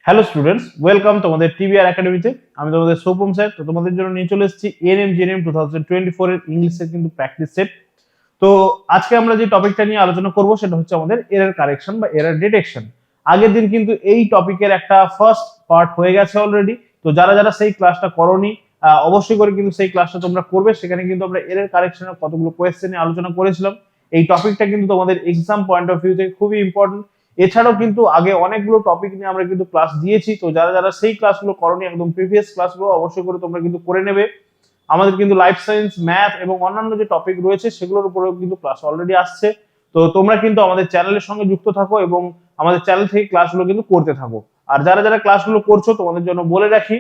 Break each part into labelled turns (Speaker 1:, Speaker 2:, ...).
Speaker 1: Hello students, welcome তোমাদের TBR একাডেমিতে। আমি তোমাদের সৌপম স্যার। তো তোমাদের জন্য নিয়ে চলে এসেছি এনএম জিএনএম 2024 এর ইংলিশের কিন্তু প্র্যাকটিস সেট। তো আজকে আমরা যে টপিকটা নিয়ে আলোচনা করব সেটা হচ্ছে আমাদের এরর কারেকশন বা এরর ডিটেকশন। আগের দিন কিন্তু এই টপিকের একটা ফার্স্ট পার্ট হয়ে গেছে অলরেডি। তো যারা যারা সেই ক্লাসটা করোনি, অবশ্যই করে কিন্তু সেই ক্লাসটা তোমরা করবে। সেখানে কিন্তু আমরা এরর কারেকশনের কতগুলো কোয়েশ্চেন নিয়ে আলোচনা করেছিলাম। এই টপিকটা কিন্তু তোমাদের এক্সাম পয়েন্ট অফ ভিউ থেকে খুবই ইম্পর্টেন্ট। এছাড়াও কিন্তু আগে অনেকগুলো টপিক নিয়ে আমরা কিন্তু ক্লাস দিয়েছি। তো যারা যারা সেই ক্লাসগুলো করোনি, একদম প্রিভিয়াস ক্লাসগুলো অবশ্যই করে তোমরা কিন্তু করে নেবে। আমাদের কিন্তু লাইফ সায়েন্স, ম্যাথ এবং অন্যান্য যে টপিক রয়েছে সেগুলোর উপরেও কিন্তু ক্লাস অলরেডি আসছে। তো তোমরা কিন্তু আমাদের চ্যানেলের সঙ্গে যুক্ত থাকো এবং আমাদের চ্যানেল থেকে ক্লাসগুলো কিন্তু করতে থাকো। আর যারা যারা ক্লাসগুলো করছো তোমাদের জন্য বলে রাখি,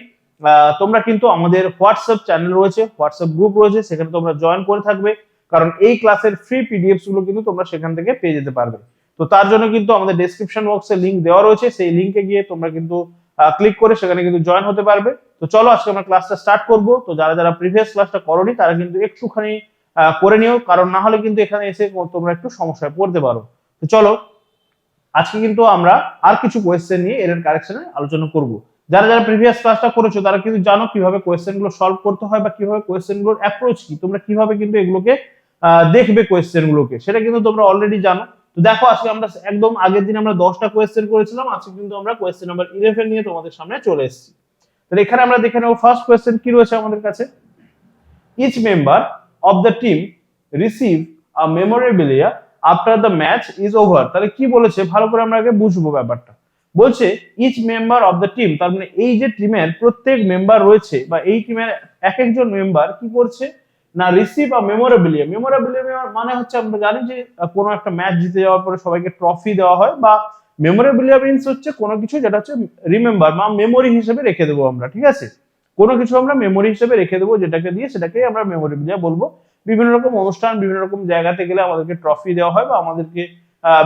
Speaker 1: তোমরা কিন্তু আমাদের হোয়াটসঅ্যাপ চ্যানেল রয়েছে, হোয়াটসঅ্যাপ গ্রুপ রয়েছে, সেখানে তোমরা জয়েন করে থাকবে। কারণ এই ক্লাসের ফ্রি পিডিএফস গুলো কিন্তু তোমরা সেখান থেকে পেয়ে যেতে পারবে। তো তার জন্য কিন্তু আমাদের ডেসক্রিপশন বক্সে লিংক দেওয়া রয়েছে, সেই লিংকে গিয়ে তোমরা কিন্তু ক্লিক করে সেখানে কিন্তু জয়েন হতে পারবে। তো চলো আজকে আমরা ক্লাসটা স্টার্ট করব। তো যারা যারা প্রিভিয়াস ক্লাসটা করোনি তারা কিন্তু একটুখানি করে নিও, কারণ না হলে কিন্তু এখানে এসে তোমরা একটু সমস্যায় পড়তে পারো। তো চলো আজকে কিন্তু আমরা আর কিছু কোয়েশ্চেন নিয়ে এরর কারেকশনে আলোচনা করব। যারা যারা প্রিভিয়াস ক্লাসটা করেছো তারা কিন্তু জানো কিভাবে কোয়েশ্চেন গুলো সলভ করতে হয় বা কিভাবে কোয়েশ্চেন গুলোর অ্যাপ্রোচ কি, তোমরা কিভাবে কিন্তু এগুলোকে দেখবে কোয়েশ্চেন গুলোকে, সেটা কিন্তু তোমরা অলরেডি জানো। তো দেখো আজকে আমরা একদম আগের দিন আমরা 10টা কোয়েশ্চেন করেছিলাম, আজকে কিন্তু আমরা কোয়েশ্চেন নাম্বার 11 নিয়ে তোমাদের সামনে চলে এসেছি। তাহলে এখানে আমরা দেখে নেব ফার্স্ট কোয়েশ্চেন কি রয়েছে আমাদের কাছে। Each member of the team receive a memorabilia after the match is over. তাহলে কি বলেছে ভালো করে আমরা আগে বুঝবো ব্যাপারটা। বলছে each member of the team, তার মানে এই যে টিমের প্রত্যেক মেম্বার রয়েছে বা এই টিমের এক একজন মেম্বার কি করছে না, রিসিভ আ মেমোরেবিলিয়া। মেমোরেবিলিয়া মানে হচ্ছে আমরা জানি যে কোনো একটা ম্যাচ জিতে যাওয়ার পরে সবাইকে ট্রফি দেওয়া হয়, বা মেমোরেবিলিয়া মিন্স হচ্ছে কোনো কিছু যেটা হচ্ছে রিমেম্বার বা মেমোরি হিসেবে রেখে দেবো আমরা, ঠিক আছে। কোনো কিছু আমরা মেমোরি হিসেবে রেখে দেবো, যেটাকে দিয়ে সেটাকে আমরা মেমোরেবিলিয়া বলবো। বিভিন্ন রকম অনুষ্ঠান, বিভিন্ন রকম জায়গাতে গেলে আমাদেরকে ট্রফি দেওয়া হয় বা আমাদেরকে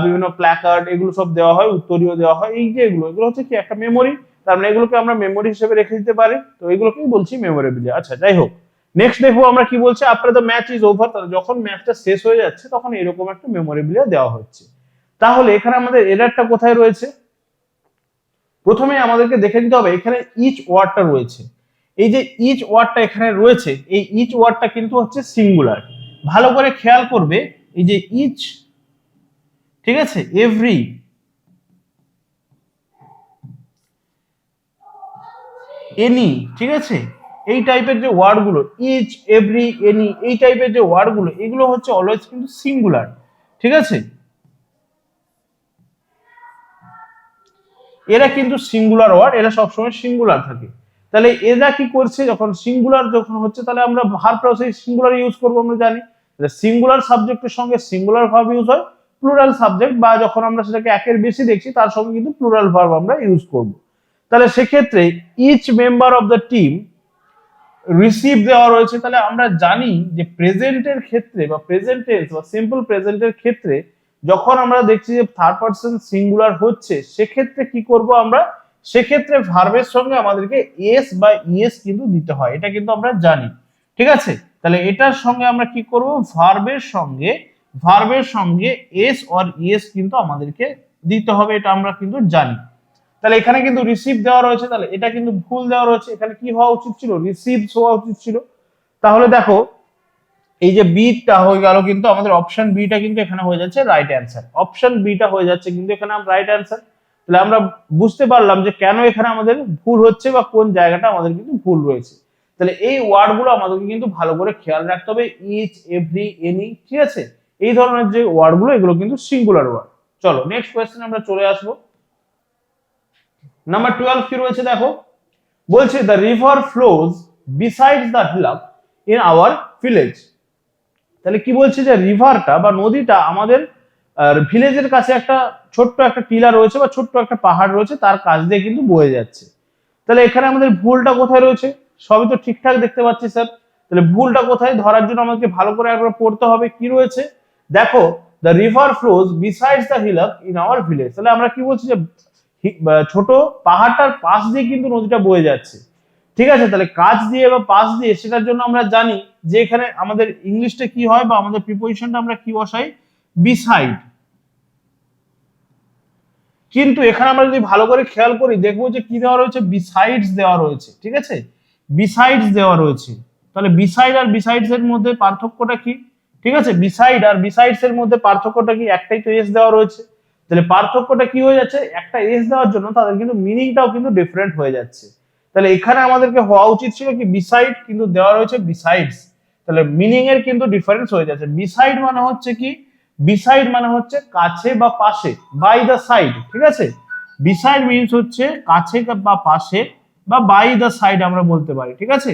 Speaker 1: বিভিন্ন প্ল্যাকার্ড এগুলো সব দেওয়া হয়, উত্তরীয় দেওয়া হয়। এই যে এগুলো এগুলো হচ্ছে কি একটা মেমোরি, তার মানে এগুলোকে আমরা মেমোরি হিসেবে রেখে দিতে পারি। তো এগুলোকেই বলছি মেমোরেবিলিয়া। আচ্ছা যাই হোক, নেক্সট দেখবো আমরা কি বলছে, after the match is over. তাহলে যখন ম্যাচটা শেষ হয়ে যাচ্ছে তখন এরকম একটা মেমোরেবিলিয়া দেওয়া হচ্ছে। তাহলে এখানে আমাদের এরারটা কোথায় রয়েছে, প্রথমে আমাদেরকে দেখে নিতে হবে এখানে ইচ ওয়ার্ডটা রয়েছে। এই যে ইচ ওয়ার্ডটা এখানে রয়েছে, এই ইচ ওয়ার্ডটা কিন্তু হচ্ছে সিঙ্গুলার। ভালো করে খেয়াল করবে, এই যে ইচ, ঠিক আছে, এভরি, এনি, ঠিক আছে, এই টাইপের যে ওয়ার্ডগুলো ইচ, এভরি, এনি, এই টাইপের যে ওয়ার্ডগুলো এগুলো হচ্ছে অলওয়েজ কিন্তু সিঙ্গুলার, ঠিক আছে। এরা কিন্তু সিঙ্গুলার ওয়ার্ড, এরা সবসময় সিঙ্গুলার থাকে। তাহলে এরা কি করছে, যখন সিঙ্গুলার যখন হচ্ছে তাহলে আমরা ভার্বটাও সেই সিঙ্গুলার ইউজ করবো। আমরা জানি সিঙ্গুলার সাবজেক্টের সঙ্গে সিঙ্গুলার ভার্ব ইউজ হয়, প্লুরাল সাবজেক্ট বা যখন আমরা সেটাকে একের বেশি দেখছি তার সঙ্গে কিন্তু প্লুরাল ভার্ব আমরা ইউজ করব। তাহলে সেক্ষেত্রে each member of the team receive দেওয়া রয়েছে। তাহলে আমরা জানি যে প্রেজেন্টের ক্ষেত্রে বা প্রেজেন্ট টেন্স বা সিম্পল প্রেজেন্টের ক্ষেত্রে যখন আমরা দেখছি যে থার্ড পারসন সিঙ্গুলার হচ্ছে, সেক্ষেত্রে কি করব আমরা, সেক্ষেত্রে ভার্বের সঙ্গে আমাদেরকে এস বা ইএস কিন্তু দিতে হয়, এটা কিন্তু আমরা জানি, ঠিক আছে। তাহলে এটার সঙ্গে আমরা কি করব, ভার্বের সঙ্গে এস অর ইএস কিন্তু আমাদেরকে দিতে হবে, এটা আমরা কিন্তু জানি। তাহলে এখানে কিন্তু রিসিভ দেওয়া রয়েছে, তাহলে এটা কিন্তু ভুল দেওয়া রয়েছে। এখানে কি হওয়া উচিত ছিল, রিসিভস হওয়া উচিত ছিল। তাহলে দেখো এই যে বিটা হয়ে গেল, কিন্তু আমাদের অপশন বিটা কিন্তু এখানে হয়ে যাচ্ছে রাইট অ্যান্সার। অপশন বিটা হয়ে যাচ্ছে কিন্তু এখানে রাইট অ্যান্সার। তাহলে আমরা বুঝতে পারলাম যে কেন এখানে আমাদের ভুল হচ্ছে বা কোন জায়গাটা আমাদের কিন্তু ভুল রয়েছে। তাহলে এই ওয়ার্ডগুলো আমাদেরকে কিন্তু ভালো করে খেয়াল রাখতে হবে, ইচ, এভরি, এনি, ঠিক আছে। এই ধরনের যে ওয়ার্ডগুলো এগুলো কিন্তু সিঙ্গুলার ওয়ার্ড। চলো নেক্সট কোয়েশ্চেন আমরা চলে আসবো। নাম্বার 12 কি রয়েছে দেখো, বলছে the river flows besides the hillock in our village. তাহলে কি বলছে যে রিভারটা বা নদীটা আমাদের ভিলেজের কাছে একটা ছোট্ট একটা টিলা রয়েছে বা ছোট্ট একটা পাহাড় রয়েছে, তার কাছ দিয়ে কিন্তু বয়ে যাচ্ছে। তাহলে এখানে আমাদের ভুলটা কোথায় রয়েছে, সবই তো ঠিকঠাক দেখতে পাচ্ছি স্যার। তাহলে ভুলটা কোথায় ধরার জন্য আমাদেরকে ভালো করে একবার পড়তে হবে কি রয়েছে। দেখো the river flows besides the hillock in our village. তাহলে আমরা কি বলছি যে ছোট পাহাড়টার পাশ দিয়ে কিন্তু নদীটা বয়ে যাচ্ছে, ঠিক আছে। তাহলে কাজ দিয়ে বা পাশ দিয়ে, সেটার জন্য আমরা জানি যে এখানে আমাদের ইংলিশটা কি হয় বা আমাদের প্রিপোজিশনটা আমরা কি বসাই, বিসাইড, কিন্তু এখানে আমরা যদি ভালো করে খেয়াল করি দেখবো যে কি দেওয়া রয়েছে, বিসাইডস দেওয়া রয়েছে, ঠিক আছে, বিসাইডস দেওয়া রয়েছে। তাহলে বিসাইড আর বিসাইডস এর মধ্যে পার্থক্যটা কি? ঠিক আছে, বিসাইড আর বিসাইডস এর মধ্যে পার্থক্যটা কি? একটাই তো এস দেওয়া রয়েছে, তাহলে পার্থক্যটা কি হয়ে যাচ্ছে? একটা এস দেওয়ার জন্য তাদের কিন্তু মিনিংটাও কিন্তু ডিফারেন্ট হয়ে যাচ্ছে। তাহলে এখানে আমাদেরকে হওয়া উচিত ছিল কি বিসাইড, কিন্তু দেওয়া রয়েছে বিসাইডস, তাহলে মিনিং এর কিন্তু ডিফারেন্স হয়ে যাচ্ছে। বিসাইড মানে হচ্ছে কি, বিসাইড মানে হচ্ছে কাছে বা পাশে, বাই দ্য সাইড, ঠিক আছে, বিসাইড মিন্স হচ্ছে কাছে বা পাশে বা বাই দ্য সাইড আমরা বলতে পারি, ঠিক আছে।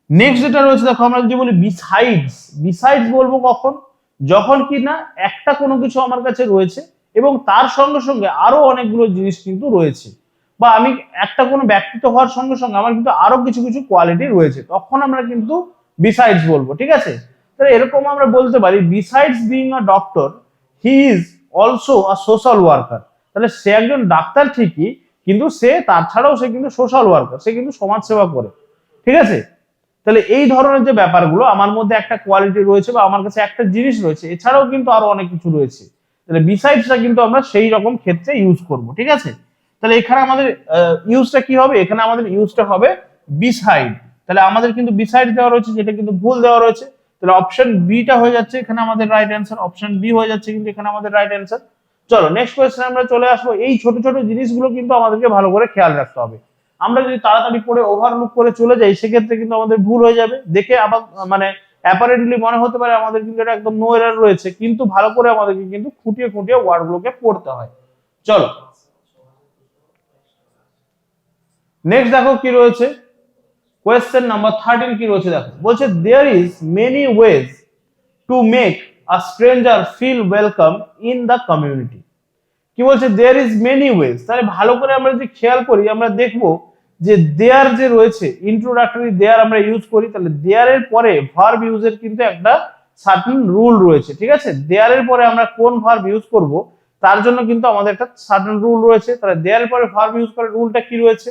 Speaker 1: নেক্সট যেটা রয়েছে দেখো, আমরা যদি বলি বিসাইডস, বিসাইডস বলবো কখন? যখন কি না একটা কোনো কিছু আমার কাছে রয়েছে এবং তার সঙ্গে সঙ্গে আরো অনেকগুলো জিনিস কিন্তু রয়েছে, বা আমি একটা কোনো ব্যক্তিত্ব হওয়ার সঙ্গে সঙ্গে আমার কিন্তু আরো কিছু কিছু কোয়ালিটি রয়েছে, তখন আমরা কিন্তু বিসাইডস বলবো, ঠিক আছে। তাহলে এরকম আমরা বলতে পারি besides being a doctor he is also a social worker. তাহলে সে একজন ডাক্তার ঠিকই, কিন্তু সে তার ছাড়াও সে কিন্তু সোশ্যাল ওয়ার্কার, সে কিন্তু সমাজ সেবা করে, ঠিক আছে। তাহলে এই ধরনের যে ব্যাপারগুলো, আমার মধ্যে একটা কোয়ালিটি রয়েছে বা আমার কাছে একটা জিনিস রয়েছে, এছাড়াও কিন্তু আরো অনেক কিছু রয়েছে, তাহলে বিসাইডসটা কিন্তু আমরা সেই রকম ক্ষেত্রে ইউজ করব, ঠিক আছে। তাহলে এখানে আমাদের ইউজটা কি হবে? এখানে আমাদের ইউজটা হবে বিসাইড। তাহলে আমাদের কিন্তু বিসাইড দেওয়া রয়েছে, যেটা কিন্তু ভুল দেওয়া রয়েছে, তাহলে অপশন বিটা হয়ে যাচ্ছে এখানে আমাদের রাইট অ্যান্সার, অপশন বি হয়ে যাচ্ছে কিন্তু এখানে আমাদের রাইট অ্যান্সার। চলো নেক্সট কোয়েশ্চেন আমরা চলে আসবো। এই ছোট ছোট জিনিসগুলো কিন্তু আমাদেরকে ভালো করে খেয়াল রাখতে হবে। আমরা যদি তাড়াতাড়ি পড়ে ওভারলুক করে চলে যাই সেক্ষেত্রে কিন্তু আমাদের ভুল হয়ে যাবে, দেখে আবার মানে অ্যাপারেন্টলি মনে হতে পারে আমাদের কিন্তু এটা একদম নো এরার রয়েছে, কিন্তু ভালো করে আমাদেরকে কিন্তু খুঁটিয়ে খুঁটিয়ে ওয়ার্ডগুলোকে পড়তে হয়। চলো নেক্সট দেখো কি রয়েছে, কোয়েশ্চেন নাম্বার 13 কি রয়েছে দেখো, বলছে there is many ways to make a stranger feel welcome in the community. কি বলছে? There is many ways. তাহলে ভালো করে আমরা যদি খেয়াল করি আমরা দেখবো যে দেয়ার যে রয়েছে, ইন্ট্রোডাক্টরি দেয়ার আমরা ইউজ করি, তাহলে দেয়ার এর পরে ভার্ব ইউজের কিন্তু একটা সার্টেন রুল রয়েছে, ঠিক আছে। দেয়ার এর পরে আমরা কোন ভার্ব ইউজ করব তার জন্য কিন্তু আমাদের একটা সার্টেন রুল রয়েছে। তাহলে দেয়ার এর পরে ভার্ব ইউজ করার রুলটা কি রয়েছে?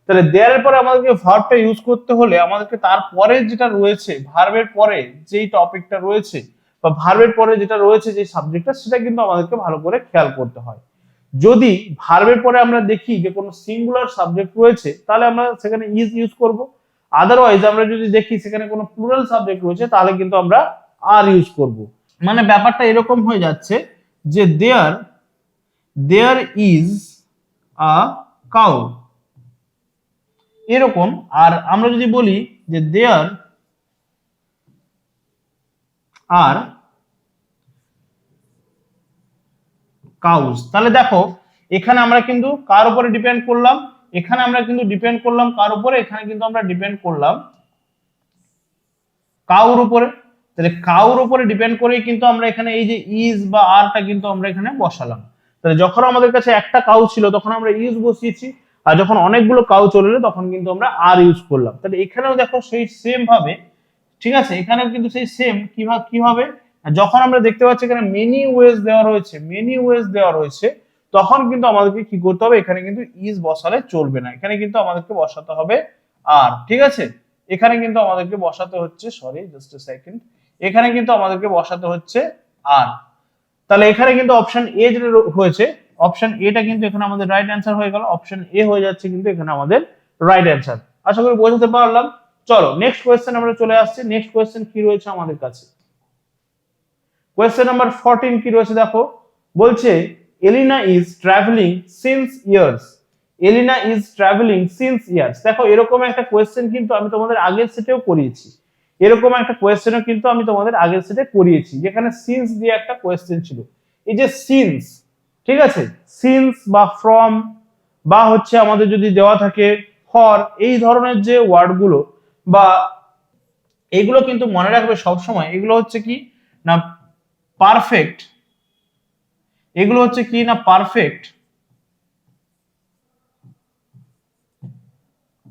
Speaker 1: তাহলে দেয়ার এর পরে আমাদেরকে ভার্বটা ইউজ করতে হলে আমাদেরকে তারপরে যেটা রয়েছে, ভার্বের পরে যেই টপিকটা রয়েছে বা ভার্বের পরে যেটা রয়েছে যে সাবজেক্টটা, সেটা কিন্তু আমাদেরকে ভালো করে খেয়াল করতে হয়। যদি ভার্বের পরে আমরা দেখি যে কোনো সিঙ্গুলার সাবজেক্ট রয়েছে তাহলে আমরা সেখানে ইজ ইউজ করব, আদারওয়াইজ আমরা যদি দেখি সেখানে কোনো প্লুরাল সাবজেক্ট রয়েছে তাহলে কিন্তু আমরা আর ইউজ করব। মানে ব্যাপারটা এরকম হয়ে যাচ্ছে যে দেয়ার দেয়ার ইজ আ কাউ, এরকম। আর আমরা যদি বলি যে দেয়ার আর কাউজ, তাহলে দেখো এখানে আমরা কিন্তু কার উপরে ডিপেন্ড করলাম? এখানে আমরা কিন্তু ডিপেন্ড করলাম কার উপরে? এখানে কিন্তু আমরা ডিপেন্ড করলাম কাউর উপরে। তাহলে কাউর উপরে ডিপেন্ড করেই কিন্তু আমরা এখানে এই যে ইজ বা আরটা কিন্তু আমরা এখানে বসালাম। তাহলে যখন আমাদের কাছে একটা কাউ ছিল তখন আমরা ইজ বসিয়েছি, আর যখন অনেকগুলো কাউ চলে এলো তখন কিন্তু আমরা আর ইউজ করলাম। তাহলে এখানেও দেখো সেই সেম ভাবে, ঠিক আছে, এখানেও কিন্তু সেই সেম কি হবে, যখন আমরা দেখতে পাচ্ছি এখানে মেনি ওয়েজ দেওয়া রয়েছে, মেনি ওয়েজ দেওয়া রয়েছে, তখন কিন্তু আমাদেরকে কি করতে হবে? এখানে কিন্তু ইজ বসালে চলবে না, এখানে কিন্তু আমাদেরকে বসাতে হবে আর, ঠিক আছে। এখানে কিন্তু আমাদেরকে বসাতে হচ্ছে, সরি জাস্ট এ সেকেন্ড, এখানে কিন্তু আমাদেরকে বসাতে হচ্ছে আর। তাহলে এখানে কিন্তু অপশন এ যেটা হয়েছে, অপশন এটা কিন্তু এখানে আমাদের রাইট অ্যান্সার হয়ে গেল, অপশন এ হয়ে যাচ্ছে কিন্তু এখানে আমাদের রাইট অ্যান্সার। আশা করি বোঝাতে পারলাম। চলো নেক্সট কোয়েশ্চেন আমরা চলে আসছি। নেক্সট কোয়েশ্চেন কি রয়েছে আমাদের কাছে, কোয়েশ্চেন নাম্বার 14 কি রয়েছে দেখো, বলছে Elina is traveling since years, Elina is traveling since years. দেখো এরকম একটা কোয়েশ্চেন কিন্তু আমি তোমাদের আগের সেটেও করিয়েছি, এরকম একটা কোয়েশ্চেনও কিন্তু আমি তোমাদের আগের সেটে করিয়েছি, যেখানে সিন্স দিয়ে একটা কোয়েশ্চেন ছিল। এই যে সিন্স, ঠিক আছে, সিন্স বা ফ্রম বা হচ্ছে আমাদের যদি দেওয়া থাকে ফর, এই ধরনের যে ওয়ার্ডগুলো বা এগুলো কিন্তু মনে রাখবে সব সময়, এগুলো হচ্ছে কি না পারফেক্ট, এগুলো হচ্ছে কি না পারফেক্ট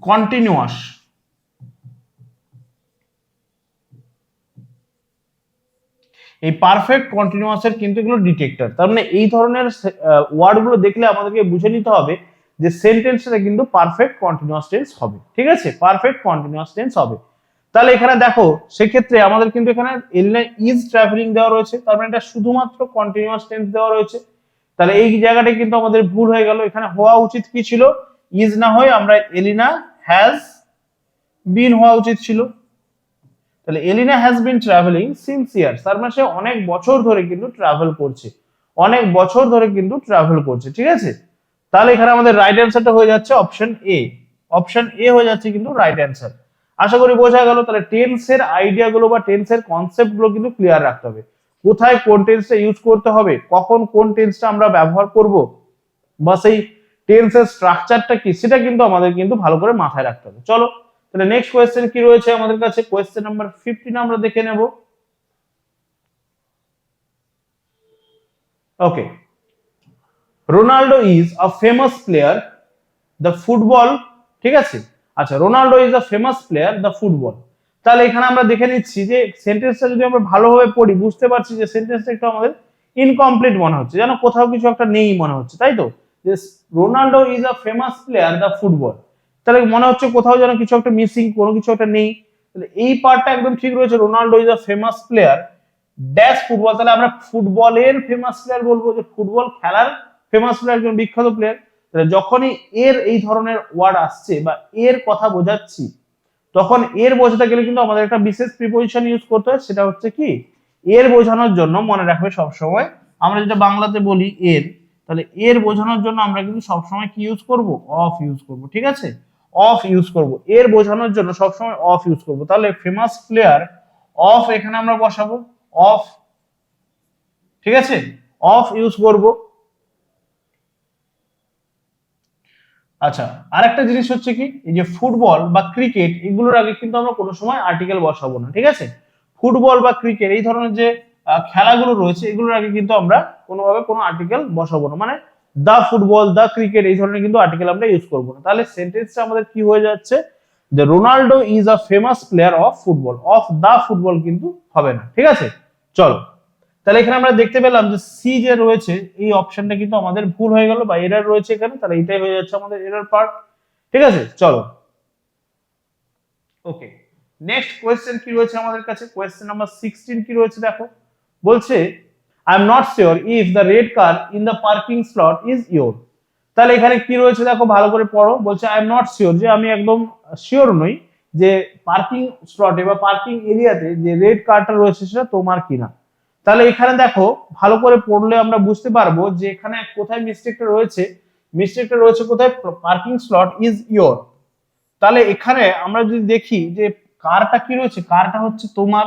Speaker 1: কন্টিনিউয়াস। এই পারফেক্ট কন্টিনিউয়াসের কিন্তু এগুলো ডিটেক্টর। তার মানে এই ধরনের ওয়ার্ডগুলো দেখলে আমাদেরকে বুঝে নিতে হবে যে সেন্টেন্সটা কিন্তু পারফেক্ট কন্টিনিউয়াস টেন্স হবে, ঠিক আছে, পারফেক্ট কন্টিনিউয়াস টেন্স হবে। তাহলে এখানে দেখো সেক্ষেত্রে আমাদের কিন্তু এখানে এলিনা ইজ ট্রাভেলিং দেওয়া রয়েছে, তার মানে এটা শুধুমাত্র কন্টিনিউয়াস টেন্স দেওয়া রয়েছে। তাহলে এই জায়গাটা কিন্তু আমাদের ভুল হয়ে গেল, এখানে হওয়া উচিত কি ছিল, ইজ না হয়ে আমরা এলিনা হ্যাজ বিন হওয়া উচিত ছিল। তাহলে Elina has been traveling since years, তার মানে সে অনেক বছর ধরে কিন্তু ট্রাভেল করছে, অনেক বছর ধরে কিন্তু ট্রাভেল করছে, ঠিক আছে। তাহলে এখানে আমাদের রাইট অ্যান্সারটা হয়ে যাচ্ছে অপশন এ, অপশন এ হয়ে যাচ্ছে কিন্তু রাইট অ্যান্সার। আশা করি বোঝা গেল। তাহলে টেন্সের আইডিয়া গুলো বা টেন্সের কনসেপ্ট গুলো কিন্তু ক্লিয়ার রাখতে হবে, কোথায় কোন টেন্সটা ইউজ করতে হবে, কখন কোন টেন্সটা আমরা ব্যবহার করব, বা সেই টেন্সের স্ট্রাকচারটা কি সেটা কিন্তু আমাদের কিন্তু ভালো করে মাথায় রাখতে হবে। চলো তাহলে নেক্সট কোয়েশ্চেন কি রয়েছে আমাদের কাছে, কোয়েশ্চেন নাম্বার 15 আমরা দেখে নেব। Okay, Ronaldo is a famous player the football, ঠিক আছে। আচ্ছা, Ronaldo is a famous player the football. তাহলে এখানে আমরা দেখে নিচ্ছি যে সেন্টেন্সটা যদি আমরা ভালোভাবে পড়ি বুঝতে পারছি যে সেন্টেন্সটা একটু আমাদের ইনকমপ্লিট মনে হচ্ছে, যেন কোথাও কিছু একটা নেই মনে হচ্ছে, তাই তো। যে Ronaldo is a famous player the football, তাহলে মনে হচ্ছে কোথাও যেন কিছু একটা মিসিং, কোনো কিছু একটা নেই। তাহলে এই পার্টটা একদম ঠিক রয়েছে, Ronaldo is a famous player dash football, তাহলে আমরা ফুটবলের ফেমাস প্লেয়ার বলবো, যে ফুটবল খেলার ফেমাস প্লেয়ার, একজন বিখ্যাত প্লেয়ার। তাহলে যখনই এর এই ধরনের ওয়ার্ড আসছে বা এর কথা বোঝাচ্ছি, তখন এর বোঝাতে গেলে কিন্তু আমাদের একটা বিশেষ প্রিপোজিশন ইউজ করতে হয়, সেটা হচ্ছে কি এর বোঝানোর জন্য। মনে রাখবে সবসময় আমরা যেটা বাংলাতে বলি এর, তাহলে এর বোঝানোর জন্য আমরা কিন্তু সবসময় কি ইউজ করব, অফ ইউজ করব, ঠিক আছে, অফ ইউজ করব, এর বোঝানোর জন্য সবসময় অফ ইউজ করব। তাহলে ফেমাস প্লেয়ার অফ এখানে আমরা বসাবো অফ, ঠিক আছে, অফ ইউজ করব। আচ্ছা, আরেকটা জিনিস হচ্ছে কি, এই যে ফুটবল বা ক্রিকেট এগুলোর আগে কিন্তু আমরা কোনো সময় আর্টিকেল বসাবো না, ঠিক আছে। ফুটবল বা ক্রিকেট এই ধরনের যে খেলাগুলো রয়েছে এগুলোর আগে কিন্তু আমরা কোনোভাবে কোনো আর্টিকেল বসাবো না, মানে দা ফুটবল, দা ক্রিকেট এই ধরনের কিন্তু আর্টিকেল আমরা ইউজ করবো না। তাহলে সেন্টেন্সটা আমাদের কি হয়ে যাচ্ছে, যে Ronaldo is a famous player of football, of the football কিন্তু হবে না, ঠিক আছে। চলো, তাহলে এখানে আমরা দেখতে পেলাম যে সি যে রয়েছে এই অপশনটা কিন্তু আমাদের ভুল হয়ে গেল বা এরর রয়েছে এখানে, তাহলে এটাই হয়ে যাচ্ছে আমাদের এরর পার্ট, ঠিক আছে। চলো, ওকে, নেক্সট কোয়েশ্চেন কি রয়েছে আমাদের কাছে, কোয়েশ্চেন নাম্বার 16 কি রয়েছে দেখো, বলছে I am not sure if the red car in the parking slot is your. তাহলে এখানে কি রয়েছে দেখো, ভালো করে পড়ো। বলছে আই এম নট শিওর, যে আমি একদম শিওর নই যে পার্কিং স্লটে বা পার্কিং এরিয়াতে যে রেড কারটা রয়েছে সেটা তোমার কিনা। তাহলে এখানে দেখো ভালো করে পড়লে আমরা বুঝতে পারবো যে এখানে কোথায় মিস্টেকটা রয়েছে, মিস্টেকটা রয়েছে কোথায়, পার্কিং স্লট ইজ ইয়োর। তাহলে এখানে আমরা যদি দেখি যে কারটা কি রয়েছে, কারটা হচ্ছে তোমার,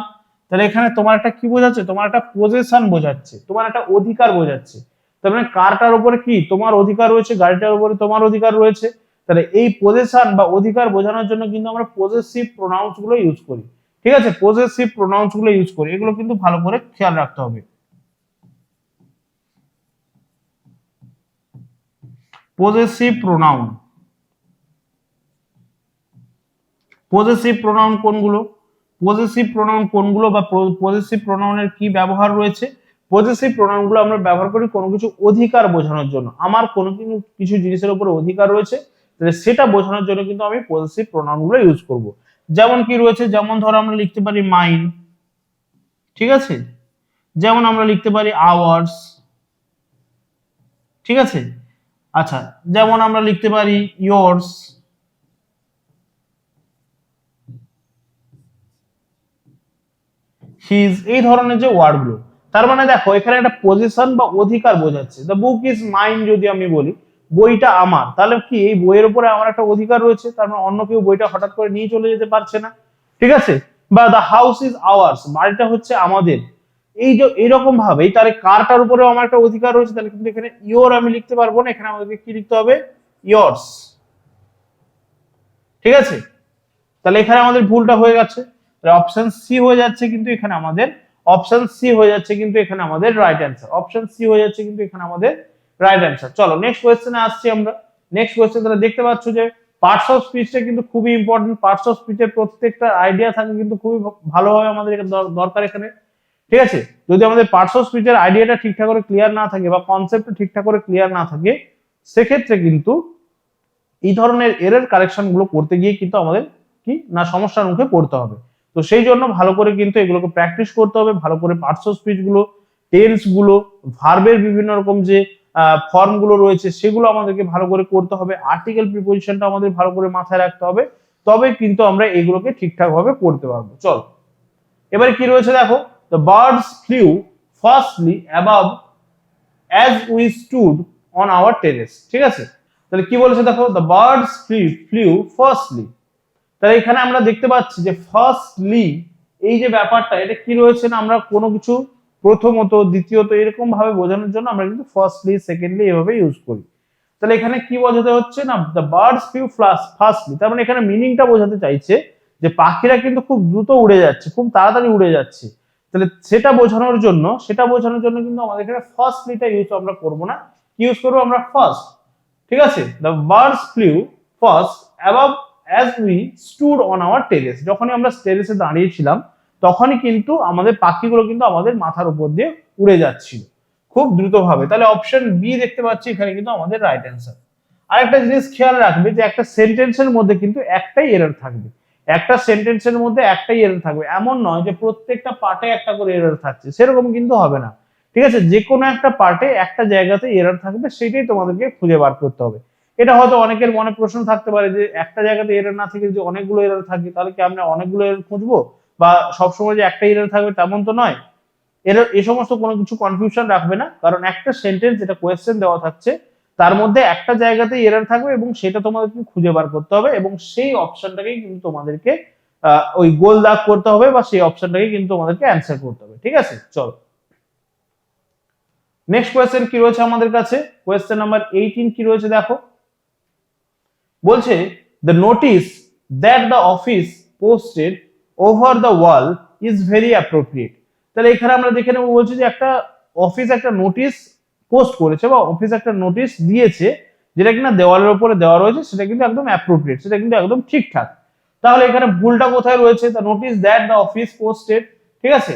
Speaker 1: তাহলে এখানে তোমার একটা কি বোঝাচ্ছে, তোমার একটা পজেশন বোঝাচ্ছে, তোমার একটা অধিকার বোঝাচ্ছে। তার মানে কারটার উপরে কি তোমার অধিকার রয়েছে, গাড়িটার উপরে তোমার অধিকার রয়েছে। তাহলে এই পজেশন বা অধিকার বোঝানোর জন্য কিন্তু আমরা পজেসিভ প্রোনাউন্স গুলো ইউজ করি, ঠিক আছে, পজেসিভ প্রোনাউন্স গুলো ইউজ করি, এগুলো কিন্তু ভালো করে খেয়াল রাখতে হবে। পজেসিভ প্রোনাউন, পজেসিভ প্রোনাউন কোনগুলো, পজেসিভ প্রোনাউন কোনগুলো বা পজেসিভ প্রোনাউনের কি ব্যবহার রয়েছে। পজেসিভ প্রোনাউন গুলো আমরা ব্যবহার করি কোনো কিছু অধিকার বোঝানোর জন্য, আমার কোনো কিছু জিনিসের উপরে অধিকার রয়েছে, তাহলে সেটা বোঝানোর জন্য কিন্তু আমি পজেসিভ প্রোনাউন গুলো ইউজ করব। যেমন কি রয়েছে, যেমন ধরো আমরা লিখতে পারি মাইন, ঠিক আছে, যেমন আমরা লিখতে পারি আওয়ার্স, ঠিক আছে। আচ্ছা, যেমন আমরা লিখতে পারি ইয়োর্স, হিজ, এই ধরনের যে ওয়ার্ড গুলো। তার মানে দেখো এখানে একটা পজিশন বা অধিকার বোঝাচ্ছে। দ্য বুক ইজ মাইন যদি আমি বলি বইটা আমার, তাহলে কি এই বইয়ের উপরে আমার একটা অধিকার রয়েছে, তার মানে অন্য কেউ বইটা হঠাৎ করে নিয়ে চলে যেতে পারছে না, ঠিক আছে। বা দ্য হাউস ইজ আওয়ার্স, বাড়িটা হচ্ছে আমাদের। এই যে এইরকম ভাবেই তাহলে কারটার উপরেও আমার একটা অধিকার রয়েছে, তাহলে কিন্তু এখানে ইয়োর আমি লিখতে পারবো না, এখানে আমাদেরকে কি লিখতে হবে, ইয়োর্স, ঠিক আছে। তাহলে এখানে আমাদের ভুলটা হয়ে গেছে, অপশন সি হয়ে যাচ্ছে কিন্তু এখানে আমাদের, অপশন সি হয়ে যাচ্ছে কিন্তু এখানে আমাদের রাইট অ্যান্সার, অপশন সি হয়ে যাচ্ছে কিন্তু এখানে আমাদের রাইট অ্যান্সার। চলো নেক্সট কোয়েশ্চেনে আসছি আমরা। নেক্সট কোয়েশ্চেন তাহলে দেখতে পাচ্ছ যে পার্টস অফ স্পিচটা কিন্তু খুবই ইম্পর্টেন্ট, পার্টস অফ স্পিচের প্রত্যেকটা আইডিয়া থাকে কিন্তু খুবই ভালোভাবে আমাদের দরকার এখানে, ঠিক আছে। যদি আমাদের পার্টস অফ স্পিচের আইডিয়াটা ঠিকঠাক করে ক্লিয়ার না থাকে বা কনসেপ্টটা ঠিকঠাক করে ক্লিয়ার না থাকে, সেক্ষেত্রে কিন্তু এই ধরনের এরর কারেকশন গুলো করতে গিয়ে কিন্তু আমাদের কি না সমস্যার মুখে পড়তে হবে। সেই জন্য ভালো করে কিন্তু এগুলোকে প্র্যাকটিস করতে হবে, ভালো করে পার্টস অফ স্পিচ গুলো, টেন্স গুলো, ভার্বের বিভিন্ন রকম যে ফর্ম গুলো রয়েছে সেগুলো আমাদেরকে ভালো করে করতে হবে, আর্টিকেল প্রিপোজিশনটা আমাদের ভালো করে মাথায় রাখতে হবে, তবে কিন্তু আমরা এগুলোকে ঠিকঠাক ভাবে করতে পারবো। চলো এবারে কি রয়েছে দেখো, the birds flew fastly above as we stood on our terrace। ঠিক আছে, তাহলে কি বলেছে দেখো, the birds flew firstly। তাহলে এখানে আমরা দেখতে পাচ্ছি যে ফার্স্টলি এই যে ব্যাপারটা, এটা কি রয়েছে না, আমরা কোনো কিছু প্রথমত দ্বিতীয়ত এরকম ভাবে বোঝানোর জন্য আমরা কিন্তু ফার্স্টলি সেকেন্ডলি এভাবে ইউজ করি। তাহলে এখানে কি বোঝাতে হচ্ছে না, দ্য বার্ডস ফ্লিউ ফার্স্টলি, তার মানে এখানে মিনিংটা বোঝাতে চাইছে যে পাখিরা কিন্তু খুব দ্রুত উড়ে যাচ্ছে, খুব তাড়াতাড়ি উড়ে যাচ্ছে। তাহলে সেটা বোঝানোর জন্য কিন্তু আমাদের এখানে ফার্স্টলিটা ইউজ আমরা করব না, কি ইউজ করবো আমরা ফার্স্ট। ঠিক আছে, the birds flew fast above as we stood on our terrace। যখনই আমরা টেরেসে দাঁড়িয়েছিলাম তখনই কিন্তু আমাদের পাখিগুলো কিন্তু আমাদের মাথার উপর দিয়ে উড়ে যাচ্ছিল খুব দ্রুতভাবে। তাহলে অপশন বি দেখতে পাচ্ছি এখানে কিন্তু আমাদের রাইট অ্যান্সার। আরেকটা জিনিস খেয়াল রাখবে যে একটা সেন্টেন্সের মধ্যে কিন্তু একটাই এরর থাকবে, একটা সেন্টেন্সের মধ্যে একটাই এরর থাকবে, এমন নয় যে প্রত্যেকটা পার্টে একটা করে এরর থাকছে, সেরকম কিন্তু হবে না। ঠিক আছে, যে কোনো একটা পার্টে একটা জায়গাতে এরর থাকবে, সেটাই তোমাদেরকে খুঁজে বার করতে হবে। এটা হয়তো অনেকের মনে প্রশ্ন থাকতে পারে যে একটা জায়গাতে এরর না থেকে যদি অনেকগুলো এরর থাকে তাহলে কি আমরা অনেকগুলো এরর খুঁজবো, বা সবসময় যে একটা এরর থাকবে তেমন তো নয়। এরর এই সমস্ত কোনো কিছু কনফিউশন রাখবে না, কারণ একটা সেন্টেন্স যেটা কোয়েশ্চেন দেওয়া থাকছে তার মধ্যে একটা জায়গাতে এরর থাকবে এবং সেটা তোমাদেরকে খুঁজে বার করতে হবে, এবং সেই অপশনটাকেই কিন্তু তোমাদেরকে ওই গোল দাগ করতে হবে, বা সেই অপশনটাকে কিন্তু তোমাদেরকে অ্যান্সার করতে হবে। ঠিক আছে, চলো নেক্সট কোয়েশ্চেন কি রয়েছে আমাদের কাছে, কোয়েশ্চেন নাম্বার 18 কি রয়েছে দেখো, বলছে the notice that the office posted over the wall is very appropriate। তাহলে এখানে আমরা দেখে নেব, বলছি যে একটা অফিস একটা নোটিশ পোস্ট করেছে বা অফিস একটা নোটিশ দিয়েছে যেটা কিনা দেওয়ালের উপরে দেওয়া রয়েছে, সেটা কিন্তু একদম অ্যাপ্রোপ্রিয়েট, সেটা কিন্তু একদম ঠিকঠাক। তাহলে এখানে ভুলটা কোথায় রয়েছে, the notice that the office posted. ঠিক আছে,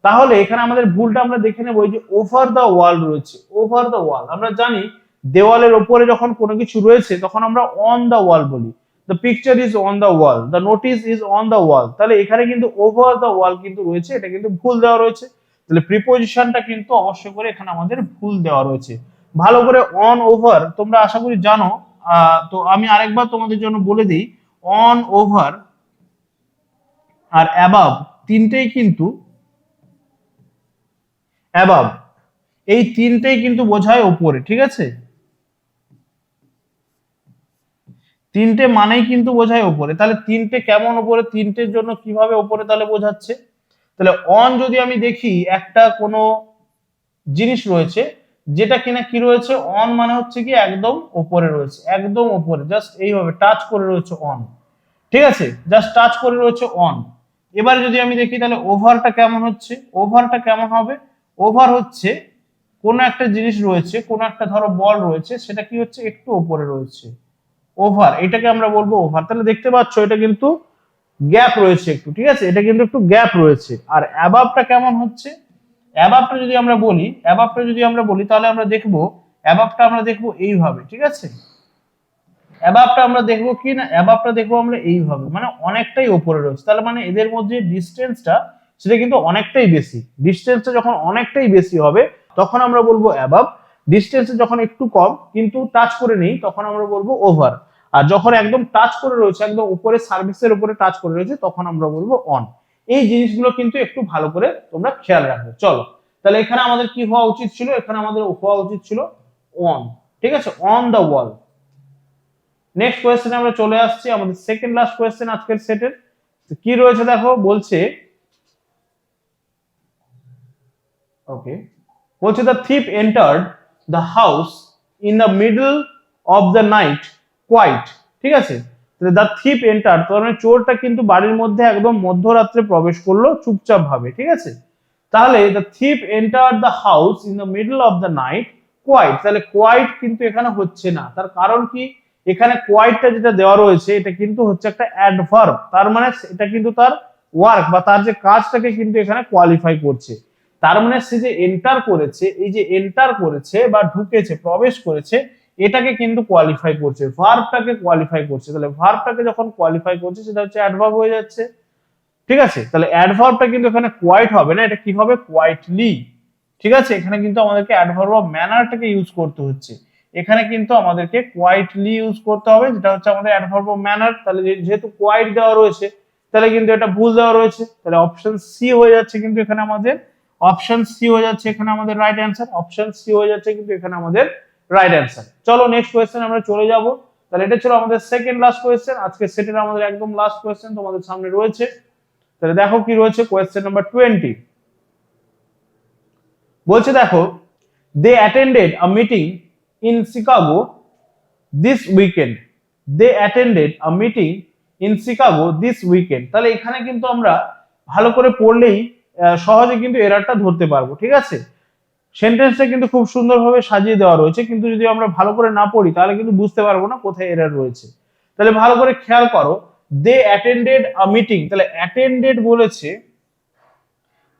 Speaker 1: তাহলে এখানে আমাদের ভুলটা আমরা দেখে নেব, যে ওভার দ্য ওয়াল রয়েছে, ওভার দ্য ওয়াল। আমরা জানি দেওয়ালের উপরে যখন কোনো কিছু রয়েছে তখন আমরা অন দ্য ওয়াল বলি, the picture is on the wall, the notice is on the wall. তাহলে এখানে কিন্তু ওভার দ্য ওয়াল কিন্তু রয়েছে, এটা কিন্তু ভুল দেওয়া রয়েছে। তাহলে প্রিপোজিশনটা কিন্তু অবশ্যই করে এখানে আমাদের ভুল দেওয়া রয়েছে। ভালো করে অন ওভার তোমরা আশা করি জানো, তো আমি আরেকবার তোমাদের জন্য বলে দিই, অন ওভার আর অ্যাবাভ তিনটেই কিন্তু, অ্যাবাভ এই তিনটেই কিন্তু বোঝায় উপরে। ঠিক আছে, তিনটে মানেই কিন্তু বোঝায় উপরে। তাহলে তিনটে কেমন উপরে, তিনটের জন্য কিভাবে উপরে তাহলে বোঝাচ্ছে, তাহলে অন যদি আমি দেখি একটা কোনো জিনিস রয়েছে যেটা কিনা কি রয়েছে, অন মানে হচ্ছে কি একদম উপরে রয়েছে, একদম উপরে জাস্ট এইভাবে টাচ করে রয়েছে অন। ঠিক আছে, জাস্ট টাচ করে রয়েছে অন। এবারে যদি আমি দেখি তাহলে ওভারটা কেমন হচ্ছে, ওভারটা কেমন হবে, ওভার হচ্ছে কোন একটা জিনিস রয়েছে, কোন একটা ধরো বল রয়েছে, সেটা কি হচ্ছে একটু উপরে রয়েছে, ওভার, এটাকে আমরা বলবো ওভার। তাহলে দেখতে পাচ্ছ এটা কিন্তু গ্যাপ রয়েছে একটু। ঠিক আছে, এটা কিন্তু একটু গ্যাপ রয়েছে। আর অ্যাবাবটা কেমন হচ্ছে, অ্যাবাবটা যদি আমরা বলি, তাহলে আমরা দেখবো অ্যাবাবটা আমরা দেখবো এইভাবে। ঠিক আছে, অ্যাবাবটা আমরা দেখবো কি না, অ্যাবাবটা দেখবো আমরা এইভাবে, মানে অনেকটাই উপরে রয়েছে। তাহলে মানে এদের মধ্যে ডিসটেন্সটা সেটা কিন্তু অনেকটাই বেশি। ডিসটেন্সটা যখন অনেকটাই বেশি হবে তখন আমরা বলবো অ্যাবাব, ডিসটেন্সে যখন একটু কম কিন্তু টাচ করে নেই তখন আমরা বলবো ওভার, আর যখন একদম টাচ করে রয়েছে, একদম উপরে সার্ভিসের উপরে টাচ করে রয়েছে, তখন আমরা বলবো অন। এই জিনিসগুলো কিন্তু একটু ভালো করে তোমরা খেয়াল রাখবে। চলো তাহলে এখানে আমাদের কি হওয়া উচিত ছিল, এখানে আমাদের হওয়া উচিত ছিল অন। ঠিক আছে, অন দ্য ওয়াল। নেক্সট কোয়েশ্চেনে আমরা চলে আসছি, আমাদের সেকেন্ড লাস্ট কোয়েশ্চেন আজকের সেটের। কি রয়েছে দেখো, বলছে ওকে, বলছে the thief entered the house in the middle of the night quiet. ঠিক আছে, দ্য থিপ এন্টার তার মানে চোরটা কিন্তু বাড়ির মধ্যে একদম মধ্যরাত্রে প্রবেশ করলো চুপচাপ ভাবে। ঠিক আছে, তাহলে the thief enter the house in the middle of the night quiet, তাহলে কোয়াইট কিন্তু এখানে হচ্ছে না। তার কারণ কি, এখানে কোয়াইটটা যেটা দেওয়া রয়েছে এটা কিন্তু হচ্ছে একটা অ্যাডভার্ব, তার মানে এটা কিন্তু তার ওয়ার্ক বা তার যে কাজটাকে কিন্তু এখানে কোয়ালিফাই করছে। তার মানে সে যে এন্টার করেছে, এই যে এন্টার করেছে বা ঢুকেছে, প্রবেশ করেছে, এটাকে কিন্তু কোয়ালিফাই করছে, ভার্বটাকে কোয়ালিফাই করছে। তাহলে ভার্বটাকে যখন কোয়ালিফাই করছে সেটা হচ্ছে অ্যাডভার্ব হয়ে যাচ্ছে। ঠিক আছে, তাহলে অ্যাডভার্বটা কিন্তু এখানে কোয়াইট হবে না, এটা কি হবে কোয়াইটলি। ঠিক আছে, এখানে কিন্তু আমাদেরকে অ্যাডভার্ব অফ ম্যানারটাকে ইউজ করতে হচ্ছে, এখানে কিন্তু আমাদেরকে কোয়াইটলি ইউজ করতে হবে, যেটা হচ্ছে আমাদের অ্যাডভার্ব অফ ম্যানার। তাহলে যেহেতু কোয়াইট দেওয়া রয়েছে তাহলে কিন্তু এটা ভুল দেওয়া রয়েছে, তাহলে অপশন সি হয়ে যাচ্ছে কিন্তু এখানে আমাদের, অপশন সি হয়ে যাচ্ছে এখানে আমাদের রাইট অ্যান্সার, অপশন সি হয়ে যাচ্ছে কিন্তু এখানে আমাদের রাইট অ্যান্সার। চলো নেক্সট কোয়েশ্চেন আমরা চলে যাব। তাহলে এটা ছিল আমাদের সেকেন্ড লাস্ট কোয়েশ্চেন, আজকে সেটের আমাদের একদম লাস্ট কোয়েশ্চেন তোমাদের সামনে রয়েছে। তাহলে দেখো কি রয়েছে, কোয়েশ্চেন নাম্বার 20 বলছে, দেখো they attended a meeting in Chicago this weekend, they attended a meeting in Chicago this weekend. তাহলে এখানে কিন্তু আমরা ভালো করে পড়লেই সহজে কিন্তু এরারটা ধরতে পারবো। ঠিক আছে, সেন্টেন্সটা কিন্তু খুব সুন্দরভাবে সাজিয়ে দেওয়া রয়েছে, কিন্তু যদি আমরা ভালো করে না পড়ি তাহলে কিন্তু বুঝতে পারবো না কোথায় এরার রয়েছে। তাহলে ভালো করে খেয়াল করো, দে অ্যাটেন্ডেড আ মিটিং, তাহলে অ্যাটেন্ডেড বলেছে,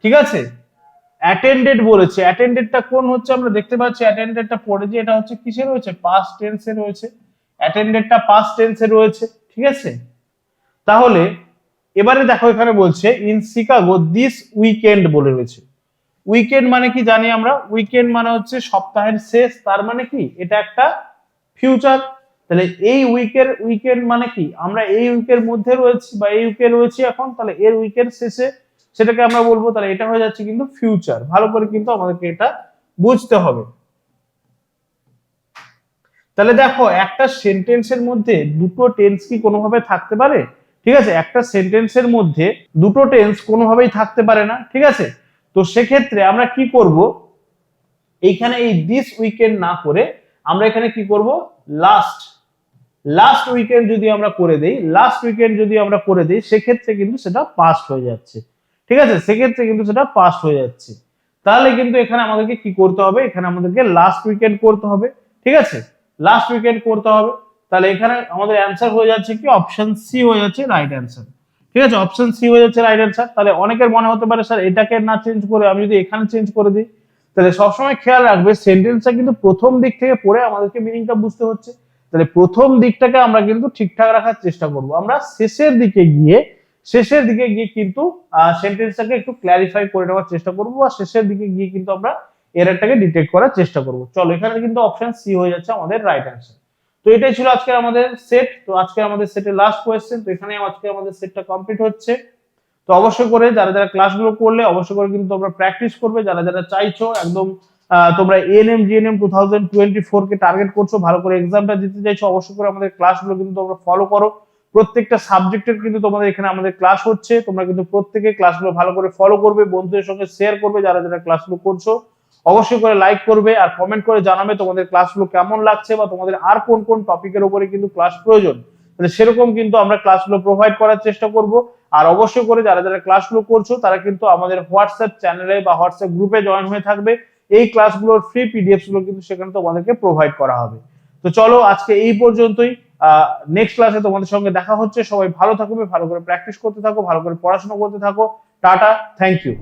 Speaker 1: ঠিক আছে, অ্যাটেন্ডেড বলেছে, অ্যাটেন্ডেডটা কোন হচ্ছে আমরা দেখতে পাচ্ছি, অ্যাটেন্ডেডটা পড়েছি, এটা হচ্ছে কিসে রয়েছে, পাস্ট টেন্সে রয়েছে, অ্যাটেন্ডেডটা পাস্ট টেন্সে রয়েছে। ঠিক আছে, তাহলে এবারে দেখো এখানে বলছে ইন শিকাগো দিস উইকেন্ড বলে রয়েছে। উইকেন্ড মানে কি জানি আমরা, উইকেন্ড মানে হচ্ছে সপ্তাহের শেষ, তার মানে কি এটা একটা ফিউচার। তাহলে এই উইকেন্ড মানে কি, আমরা এই উইকের মধ্যে রয়েছি বা এই উইকে রয়েছি এখন, তাহলে এর উইকের শেষে সেটাকে আমরা বলবো, তাহলে এটা হয়ে যাচ্ছে কিন্তু ফিউচার। ভালো করে কিন্তু আমাদেরকে এটা বুঝতে হবে। তাহলে দেখো একটা সেন্টেন্সের মধ্যে দুটো টেন্স কি কোনোভাবে থাকতে পারে? ঠিক আছে, একটা সেন্টেন্সের মধ্যে দুটো টেন্স কোনোভাবেই থাকতে পারে না। ঠিক আছে, তো সেক্ষেত্রে আমরা কি করব, এইখানে এই দিস উইকেন্ড না করে আমরা এখানে কি করব, লাস্ট উইকেন্ড যদি আমরা করে দেই, লাস্ট উইকেন্ড যদি আমরা করে দেই, সেক্ষেত্রে কিন্তু সেটা পাস্ট হয়ে যাচ্ছে। ঠিক আছে, সেক্ষেত্রে কিন্তু সেটা পাস্ট হয়ে যাচ্ছে। তাহলে কিন্তু এখানে আমাদেরকে কি করতে হবে, এখানে আমাদেরকে লাস্ট উইকেন্ড করতে হবে। ঠিক আছে, লাস্ট উইকেন্ড করতে হবে। তাহলে এখানে আমাদের অ্যান্সার হয়ে যাচ্ছে কি, অপশন সি হয়ে যাচ্ছে রাইট অ্যান্সার। ঠিক আছে, অপশন সি হয়ে যাচ্ছে রাইট অ্যান্সার। তাহলে অনেকের মনে হতে পারে স্যার এটাকে না চেঞ্জ করে আমি যদি এখানে চেঞ্জ করে দিই, তাহলে সবসময় খেয়াল রাখবে সেন্টেন্সটা কিন্তু প্রথম দিক থেকে পড়ে আমাদেরকে মিনিংটা বুঝতে হচ্ছে। তাহলে প্রথম দিকটাকে আমরা কিন্তু ঠিকঠাক রাখার চেষ্টা করব, আমরা শেষের দিকে গিয়ে কিন্তু সেন্টেন্সটাকে একটু ক্ল্যারিফাই করে নেওয়ার চেষ্টা করব, বা শেষের দিকে গিয়ে কিন্তু আমরা এররটাকে ডিটেক্ট করার চেষ্টা করব। চলো এখানে কিন্তু অপশন সি হয়ে যাচ্ছে আমাদের রাইট অ্যান্সার। তো এটাই ছিল আজকে আমাদের সেট, তো আজকে আমাদের সেটের লাস্ট কোয়েশ্চেন, তো এখানে আজকে আমাদের সেটটা কমপ্লিট হচ্ছে। তো অবশ্যই করে যারা যারা ক্লাসগুলো করলে অবশ্যই করে কিন্তু তোমরা প্র্যাকটিস করবে, যারা যারা চাইছো একদম তোমরা এএনএম জিএনএম 2024 কে টার্গেট করছো, ভালো করে এক্সামটা দিতে চাইছো, অবশ্যই করে আমাদের ক্লাসগুলো কিন্তু তোমরা ফলো করো। প্রত্যেকটা সাবজেক্টের কিন্তু তোমাদের এখানে আমাদের ক্লাস হচ্ছে, তোমরা কিন্তু প্রত্যেকে ক্লাসগুলো ভালো করে ফলো করবে, বন্ধুদের সঙ্গে শেয়ার করবে, যারা যারা ক্লাসগুলো করছো অবশ্যই করে লাইক করবে আর কমেন্ট করে জানাবে তোমাদের ক্লাসগুলো কেমন লাগছে, বা তোমাদের আর কোন কোন টপিকের উপরে কিন্তু ক্লাস প্রয়োজন, তাহলে সেরকম কিন্তু আমরা ক্লাসগুলো প্রোভাইড করার চেষ্টা করব। আর অবশ্যই করে যারা যারা ক্লাসগুলো করছো তারা কিন্তু আমাদের হোয়াটসঅ্যাপ চ্যানেলে বা হোয়াটসঅ্যাপ গ্রুপে জয়েন হয়ে থাকবে, এই ক্লাসগুলোর ফ্রি পিডিএফ গুলো কিন্তু সেখানে তোমাদেরকে প্রোভাইড করা হবে। তো চলো আজকে এই পর্যন্তই, নেক্সট ক্লাসে তোমাদের সঙ্গে দেখা হচ্ছে। সবাই ভালো থাকবে, ভালো করে প্র্যাকটিস করতে থাকো, ভালো করে পড়াশোনা করতে থাকো। টাটা, থ্যাংক ইউ।